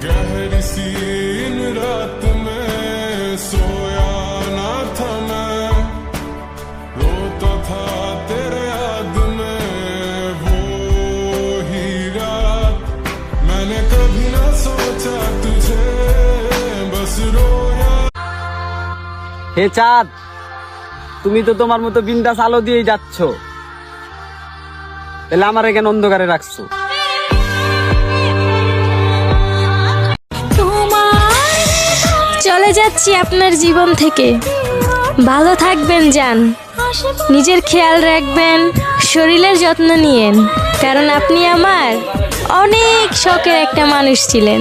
गहरी सी इन रात में सोया ना था मैं, रोता था तेरे याद में वो ही रात। मैंने कभी ना सोचा तुझे बस रोया। হে চাঁদ, তুমি তো তোমার মতো বিন্দাস আলো দিয়েই যাচ্ছ, তাহলে আমার এখানে অন্ধকারে রাখছো। চলে যাচ্ছি আপনার জীবন থেকে, ভালো থাকবেন জান, নিজের খেয়াল রাখবেন, শরীরের যত্ন নিয়েন, কারণ আপনি আমার অনেক শখের একটা মানুষ ছিলেন।